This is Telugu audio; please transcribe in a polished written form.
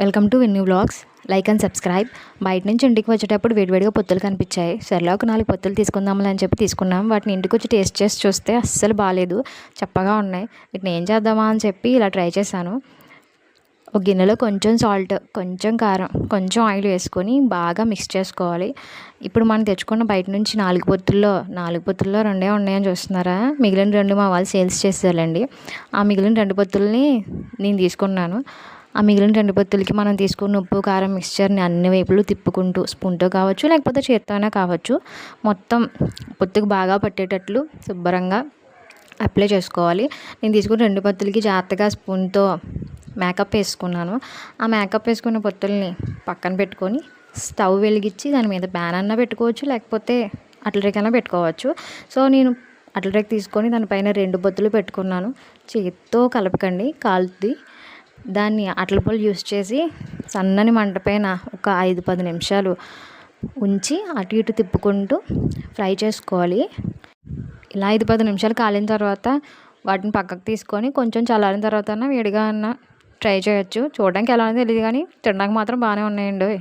వెల్కమ్ టు విన్యూ వ్లాగ్స్. Like and subscribe. బయట నుంచి ఇంటికి వచ్చేటప్పుడు వేడివేడిగా పొత్తులు కనిపించాయి. సర్లే ఒక 4 పొత్తులు తీసుకుందాంలే అని చెప్పి తీసుకున్నాం. వాటిని ఇంటికి వచ్చి టేస్ట్ చేసి చూస్తే అస్సలు బాగాలేదు, చప్పగా ఉన్నాయి. వీటిని ఏం చేద్దామా అని చెప్పి ఇలా ట్రై చేశాను. ఒక గిన్నెలో కొంచెం సాల్ట్, కొంచెం కారం, కొంచెం ఆయిల్ వేసుకొని బాగా మిక్స్ చేసుకోవాలి. ఇప్పుడు మనం తెచ్చుకున్న బయట నుంచి 4 పొత్తుల్లో 2 ఉన్నాయని చూస్తున్నారా? మిగిలిన 2 మా వాళ్ళు సేల్స్ చేసేయాలండి. ఆ మిగిలిన 2 పొత్తుల్ని నేను తీసుకున్నాను. ఆ మిగిలిన 2 పొత్తులకి మనం తీసుకున్న ఉప్పు కారం మిక్స్చర్ని అన్ని వైపులు తిప్పుకుంటూ స్పూన్తో కావచ్చు, లేకపోతే చేత్తోనే కావచ్చు, మొత్తం పొత్తుకు బాగా పట్టేటట్లు శుభ్రంగా అప్లై చేసుకోవాలి. నేను తీసుకున్న 2 పొత్తులకి జాగ్రత్తగా స్పూన్తో మేకప్ వేసుకున్నాను. ఆ మేకప్ వేసుకున్న పొత్తుల్ని పక్కన పెట్టుకొని స్టవ్ వెలిగించి దాని మీద ప్యాన్ అన్నా పెట్టుకోవచ్చు, లేకపోతే అట్ల రేకైనా పెట్టుకోవచ్చు. సో నేను అట్ల రేక్ తీసుకొని దానిపైన 2 పొత్తులు పెట్టుకున్నాను. చేత్తో కలపకండి, కాలుతుంది. దాన్ని అట్ల పొయ్యి యూస్ చేసి సన్నని మంట పైన ఒక 5-10 నిమిషాలు ఉంచి అటు ఇటు తిప్పుకుంటూ ఫ్రై చేసుకోవాలి. ఇలా 5-10 నిమిషాలు కాలిన తర్వాత వాటిని పక్కకు తీసుకొని కొంచెం చల్లారిన తర్వాత వేడిగా ట్రై చేయొచ్చు. చూడడానికి ఎలా ఉందో తెలియదు కానీ తినడానికి మాత్రం బాగానే ఉన్నాయండి.